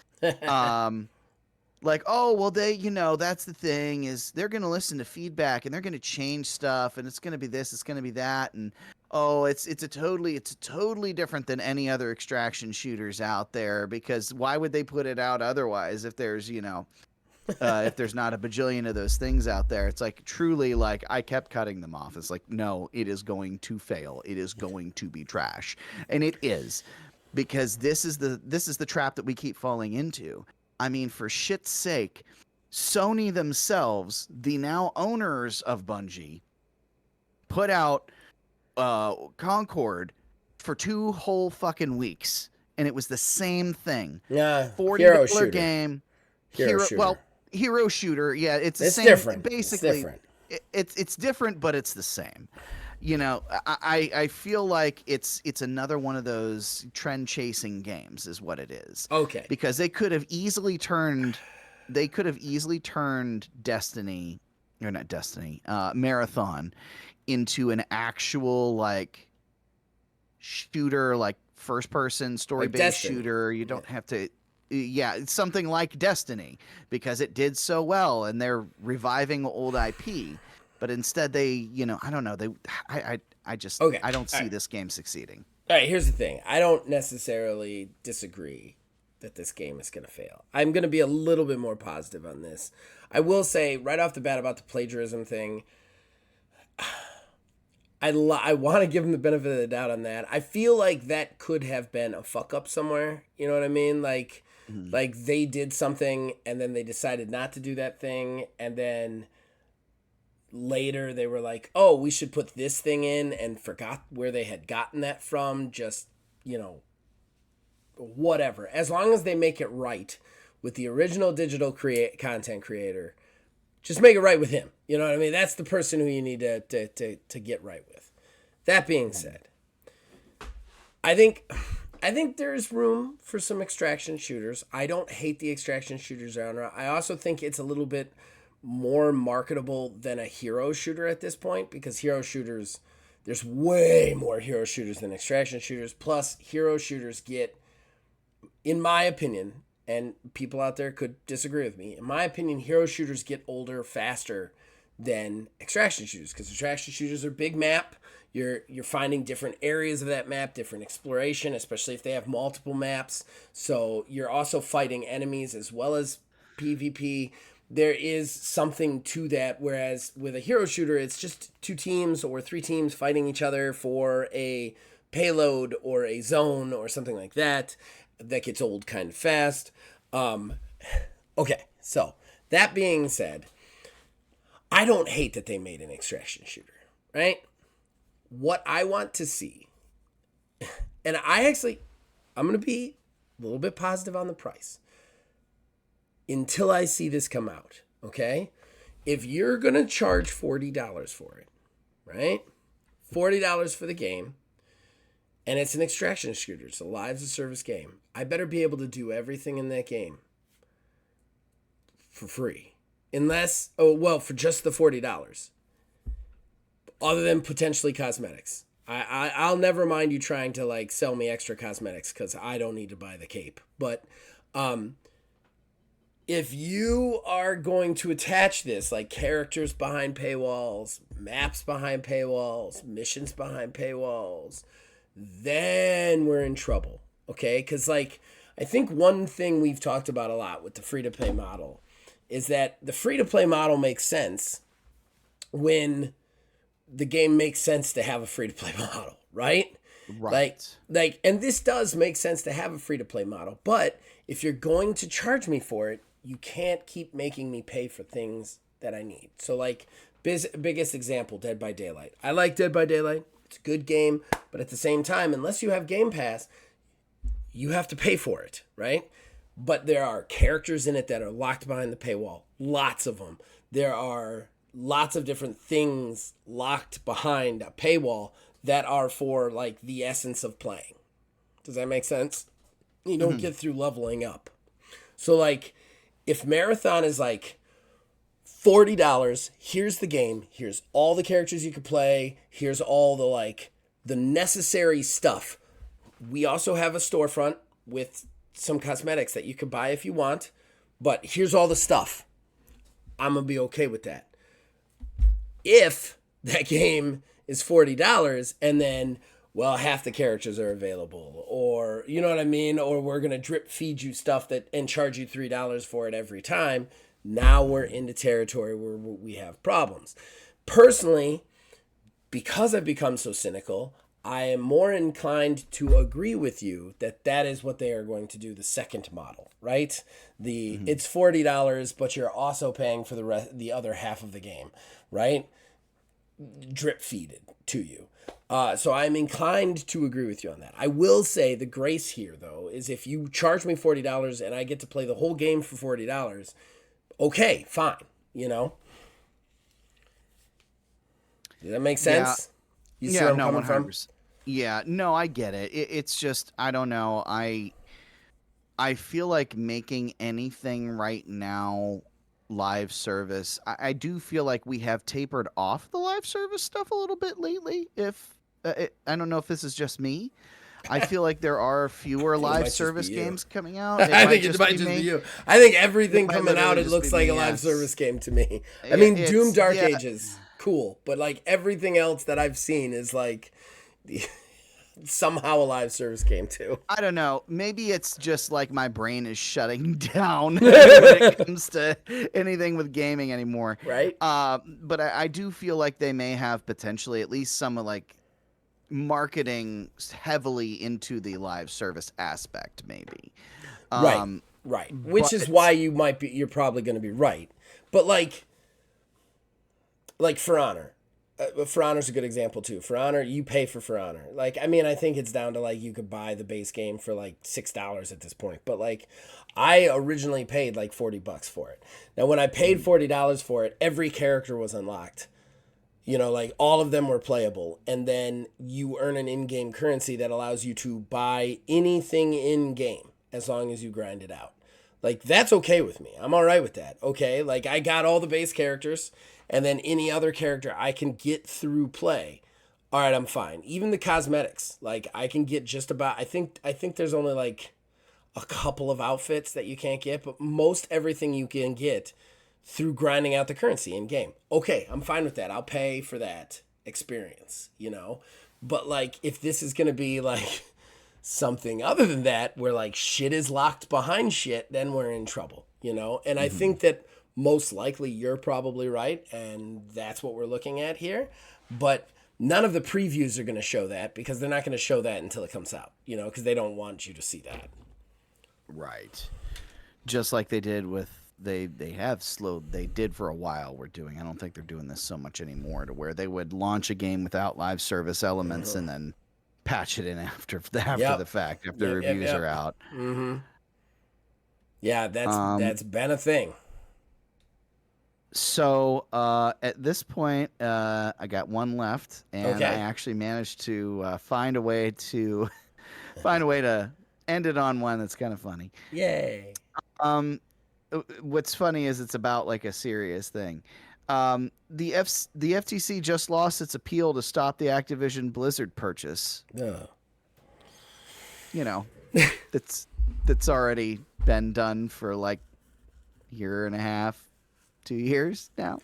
Like, oh, well, they, that's the thing, is they're going to listen to feedback and they're going to change stuff, and it's going to be this, it's going to be that, and oh, it's totally different than any other extraction shooters out there, because why would they put it out otherwise if there's if there's not a bajillion of those things out there? It's like, truly, like, I kept cutting them off. It's like, no, it is going to fail. It is going to be trash. And it is, because this is the trap that we keep falling into. I mean, for shit's sake, Sony themselves, the now owners of Bungie, put out Concord for 2 whole fucking weeks, and it was the same thing. Yeah, $40 game. Hero shooter. Well, hero shooter, yeah, it's the same. Different. Basically, it's different, but it's the same. I feel like it's another one of those trend chasing games, is what it is. Okay. Because they could have easily turned Marathon into an actual like shooter, like first person story based shooter. You don't have to. Yeah, it's something like Destiny, because it did so well, and they're reviving old IP. But instead, I don't know. I don't see this game succeeding. All right, here's the thing. I don't necessarily disagree that this game is going to fail. I'm going to be a little bit more positive on this. I will say right off the bat about the plagiarism thing, I want to give them the benefit of the doubt on that. I feel like that could have been a fuck up somewhere. You know what I mean? Like they did something and then they decided not to do that thing, and then later they were like, oh, we should put this thing in, and forgot where they had gotten that from. Just, whatever. As long as they make it right with the original digital content creator, just make it right with him. You know what I mean? That's the person who you need to get right with. That being said, I think there's room for some extraction shooters. I don't hate the extraction shooter genre. I also think it's a little bit more marketable than a hero shooter at this point, because hero shooters, there's way more hero shooters than extraction shooters. Plus, hero shooters get, in my opinion, and people out there could disagree with me, in my opinion, hero shooters get older faster than extraction shooters, because extraction shooters are big map. You're finding different areas of that map, different exploration, especially if they have multiple maps. So you're also fighting enemies as well as PvP. There is something to that, whereas with a hero shooter, it's just 2 teams or 3 teams fighting each other for a payload or a zone or something like that. That gets old kind of fast. Okay, so that being said, I don't hate that they made an extraction shooter, right? What I want to see, and I'm going to be a little bit positive on the price until I see this come out, okay? If you're going to charge $40 for it, right? $40 for the game, and it's an extraction shooter, it's a lives of service game, I better be able to do everything in that game for free. Unless, for just the $40. Other than potentially cosmetics. I'll never mind you trying to sell me extra cosmetics, because I don't need to buy the cape. But if you are going to attach this, like characters behind paywalls, maps behind paywalls, missions behind paywalls, then we're in trouble. Okay? Because I think one thing we've talked about a lot with the free-to-play model is that the free-to-play model makes sense when the game makes sense to have a free-to-play model, right? Right. And this does make sense to have a free-to-play model, but if you're going to charge me for it, you can't keep making me pay for things that I need. So biggest example, Dead by Daylight. I like Dead by Daylight. It's a good game, but at the same time, unless you have Game Pass, you have to pay for it, right? But there are characters in it that are locked behind the paywall. Lots of them. There are lots of different things locked behind a paywall that are for the essence of playing. Does that make sense? You don't get through leveling up. So if Marathon is $40, here's the game, here's all the characters you could play, here's all the necessary stuff. We also have a storefront with some cosmetics that you can buy if you want, but here's all the stuff. I'm going to be okay with that. If that game is $40 and then, half the characters are available, or, you know what I mean? Or we're going to drip feed you stuff and charge you $3 for it every time. Now we're into territory where we have problems. Personally, because I've become so cynical, I am more inclined to agree with you that is what they are going to do, the second model, right? It's $40, but you're also paying for the other half of the game, right? Drip feeded to you. So I'm inclined to agree with you on that. I will say the grace here, though, is if you charge me $40 and I get to play the whole game for $40, okay, fine, Does that make sense? Yeah. You see where I'm coming 100%. from? Yeah, no, I get it. It's just, I don't know. I feel like making anything right now live service, I do feel like we have tapered off the live service stuff a little bit lately. I don't know if this is just me. I feel like there are fewer live service games coming out. I think it might just be you. I think everything coming out, it looks like a live service game to me. I mean, Doom Dark Ages, cool. But everything else that I've seen is somehow a live service game too. I don't know. Maybe it's just like my brain is shutting down when it comes to anything with gaming anymore. Right? But I do feel like they may have potentially at least some like marketing heavily into the live service aspect, maybe. Right. Right. Which is why you're probably going to be right. But like For Honor. For Honor's a good example too. For Honor, you pay for Honor. Like, I mean, I think it's down to like you could buy the base game for like $6 at this point. But like, I originally paid like $40 for it. Now, when I paid $40 for it, every character was unlocked. You know, like all of them were playable. And then you earn an in-game currency that allows you to buy anything in-game as long as you grind it out. Like, that's okay with me. I'm all right with that. Okay, like I got all the base characters. And then any other character I can get through play. All right, I'm fine. Even the cosmetics, like I can get just about. I think there's only like a couple of outfits that you can't get, but most everything you can get through grinding out the currency in game. Okay, I'm fine with that. I'll pay for that experience, you know. But like, if this is gonna be like something other than that, where like shit is locked behind shit, then we're in trouble, you know. And I think that. Most likely you're probably right, and that's what we're looking at here. But none of the previews are going to show that because they're not going to show that until it comes out, you know, because they don't want you to see that. Right. Just like they did with they did for a while. We're doing. I don't think they're doing this so much anymore, to where they would launch a game without live service elements and then patch it in after the fact, after the reviews are out. Mm-hmm. Yeah, that's been a thing. So at this point, I got one left, and I actually managed to find a way to end it on one that's kind of funny. Yay! What's funny is it's about like a serious thing. The FTC just lost its appeal to stop the Activision Blizzard purchase. You know, that's already been done for like a year and a half. 2 years now.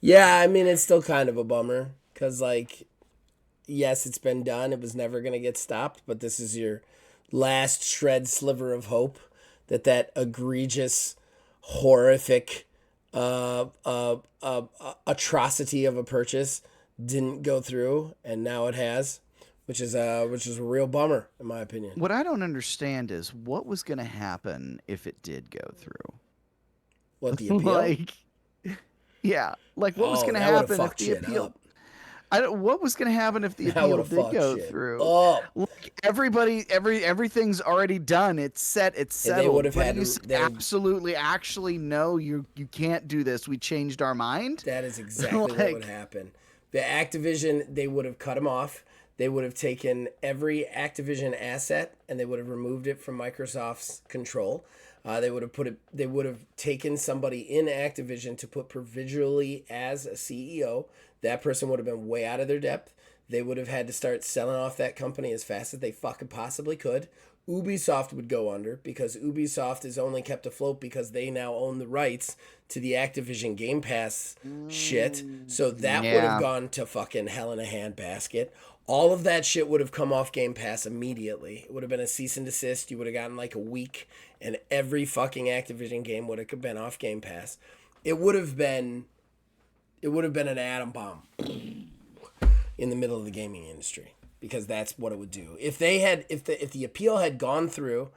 Yeah, I mean, it's still kind of a bummer because, like, yes, it's been done. It was never going to get stopped, but this is your last shred sliver of hope that egregious, horrific atrocity of a purchase didn't go through, and now it has, which is a real bummer, in my opinion. What I don't understand is what was going to happen if it did go through. What, the appeal? Yeah, like what was going to happen if the appeal? What was going to happen if the appeal did go through? Like everything's already done. It's set. It's settled. They would have had absolutely, actually, no, you can't do this. We changed our mind. That is exactly what would happen. The Activision, they would have cut them off. They would have taken every Activision asset and they would have removed it from Microsoft's control. They would have taken somebody in Activision to put provisionally as a CEO. That person would have been way out of their depth. They would have had to start selling off that company as fast as they fucking possibly could. Ubisoft would go under because Ubisoft is only kept afloat because they now own the rights to the Activision Game Pass shit. So that would have gone to fucking hell in a handbasket. All of that shit would have come off Game Pass immediately. It would have been a cease and desist. You would have gotten like a week, and every fucking Activision game would have been off Game Pass. It would have been an atom bomb in the middle of the gaming industry, because that's what it would do. If the appeal had gone through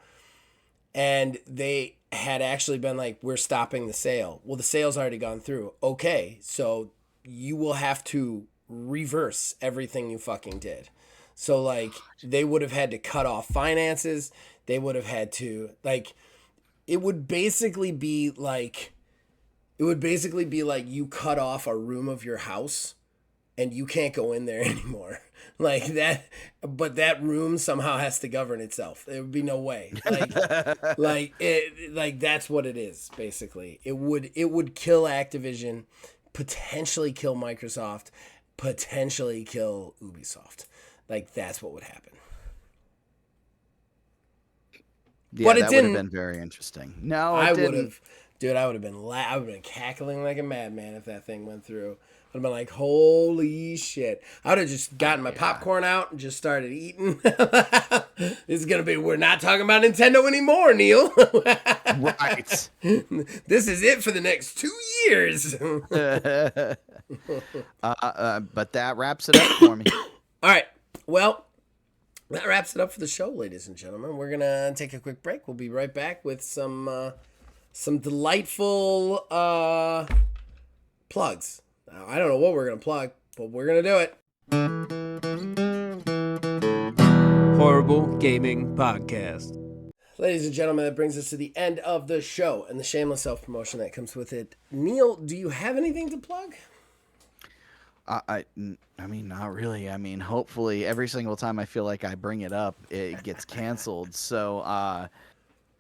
and they had actually been like, we're stopping the sale. Well, the sale's already gone through. Okay, so you will have to reverse everything you fucking did. So like they would have had to cut off finances. They would have had to it would basically be like you cut off a room of your house and you can't go in there anymore. Like that, but that room somehow has to govern itself. There would be no way. Like that's what it is, basically. It would kill Activision, potentially kill Microsoft, potentially kill Ubisoft. Like that's what would happen. Yeah, but that would have been very interesting. No, I would have been cackling like a madman if that thing went through. I'd been like, holy shit. I would have just gotten my popcorn out and just started eating. This is going to be, we're not talking about Nintendo anymore, Neil. Right. This is it for the next 2 years. But that wraps it up for me. All right. Well, that wraps it up for the show, ladies and gentlemen. We're going to take a quick break. We'll be right back with some delightful plugs. Now, I don't know what we're going to plug, but we're going to do it. Horrible Gaming Podcast. Ladies and gentlemen, that brings us to the end of the show and the shameless self-promotion that comes with it. Neil, do you have anything to plug? I mean, not really. I mean, hopefully every single time I feel like I bring it up, it gets canceled. So,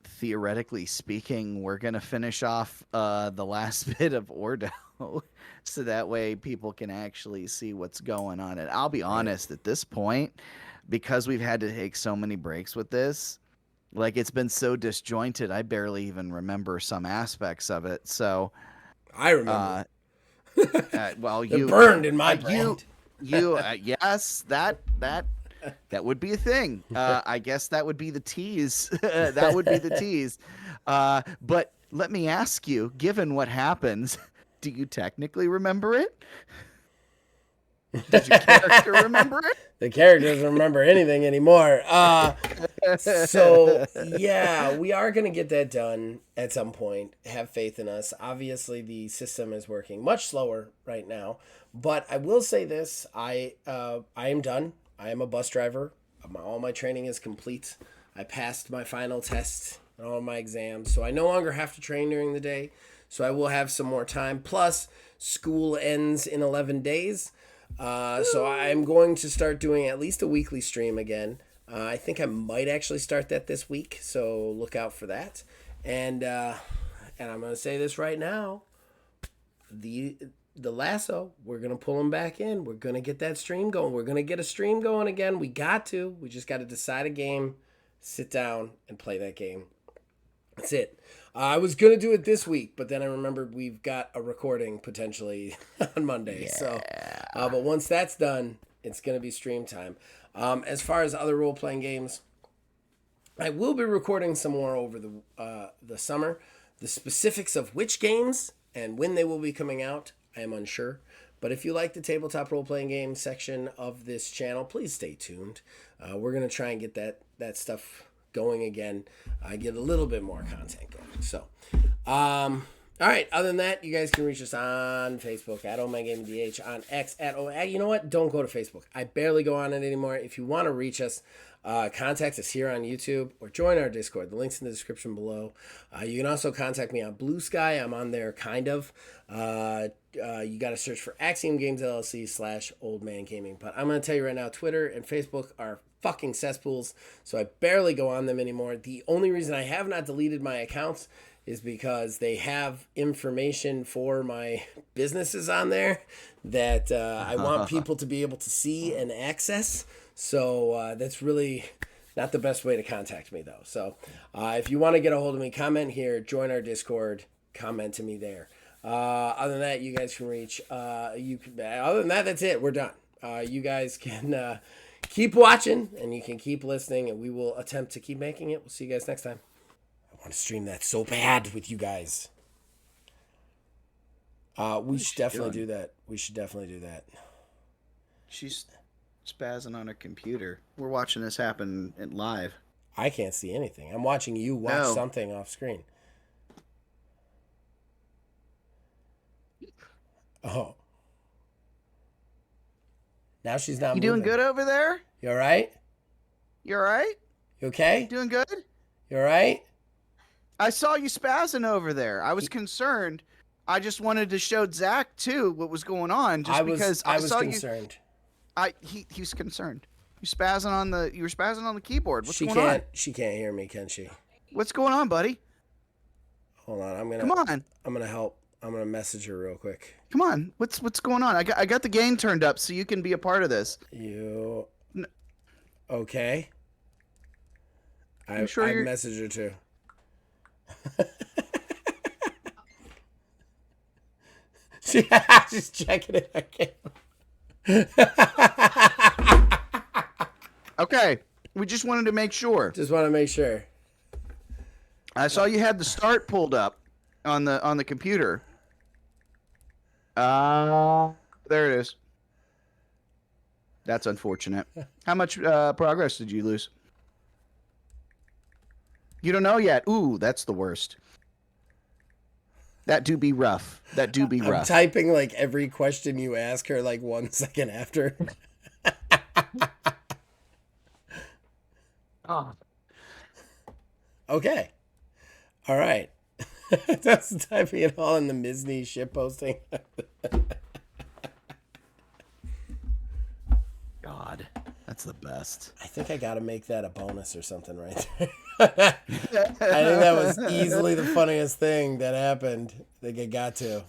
theoretically speaking, we're going to finish off the last bit of Ordo. So that way people can actually see what's going on. And I'll be honest, at this point, because we've had to take so many breaks with this, like it's been so disjointed, I barely even remember some aspects of it. So I remember. well, They're you burned in my brain. Yes, that would be a thing. I guess that would be the tease. That would be the tease. But let me ask you, given what happens, do you technically remember it? Does your character remember it? The character doesn't remember anything anymore. So, yeah, we are going to get that done at some point. Have faith in us. Obviously, the system is working much slower right now. But I will say this. I am done. I am a bus driver. All my training is complete. I passed my final test and all my exams. So I no longer have to train during the day. So I will have some more time. Plus, school ends in 11 days. So I'm going to start doing at least a weekly stream again. I think I might actually start that this week, so look out for that. And I'm going to say this right now. The lasso, we're going to pull them back in. We're going to get that stream going. We're going to get a stream going again. We just got to decide a game, sit down, and play that game. That's it. I was going to do it this week, but then I remembered we've got a recording potentially on Monday. Yeah. So, but once that's done, it's going to be stream time. As far as other role-playing games, I will be recording some more over the summer. The specifics of which games and when they will be coming out, I am unsure. But if you like the tabletop role-playing game section of this channel, please stay tuned. We're going to try and get that stuff going again. Get a little bit more content going. So, all right. Other than that, you guys can reach us on Facebook at OldManGamingDH, on X at you know what? Don't go to Facebook. I barely go on it anymore. If you want to reach us, contact us here on YouTube or join our Discord. The link's in the description below. You can also contact me on Blue Sky. I'm on there, kind of. You got to search for Axiom Games LLC / Old Man Gaming. But I'm going to tell you right now, Twitter and Facebook are fucking cesspools, so I barely go on them anymore. The only reason I have not deleted my accounts is because they have information for my businesses on there that I want people to be able to see and access. So that's really not the best way to contact me, though. So if you want to get a hold of me, comment here, join our Discord, comment to me there. Other than that, you guys can reach. Other than that, that's it. We're done. You guys can keep watching and you can keep listening, and we will attempt to keep making it. We'll see you guys next time. I want to stream that so bad with you guys. We should definitely do that. We should definitely do that. She's spazzing on her computer. We're watching this happen live. I can't see anything. I'm watching you watch something off screen. Oh. Now she's not You moving. doing good over there? You all right? You all right? You okay? Doing good? You all right? I saw you spazzing over there. I was concerned. I just wanted to show Zach too what was going on, because I was saw concerned. He was concerned. You were spazzing on the keyboard. What's going on? She can't hear me, can she? What's going on, buddy? Hold on, Come on. I'm gonna help. I'm gonna message her real quick. Come on. What's going on? I got the gain turned up so you can be a part of this. Okay? I'm sure I messaged her too. She's checking it again. Okay, we just wanted to make sure. Just want to make sure. I saw you had the start pulled up on the computer. There it is. That's unfortunate. How much progress did you lose? You don't know yet. Ooh, that's the worst. That do be rough. That do be I'm rough. typing like every question you ask her like 1 second after. Oh. Okay. All right. That's typing it all in the Misney shit posting. God, that's the best. I think I got to make that a bonus or something right there. I think that was easily the funniest thing that happened. I think I got to.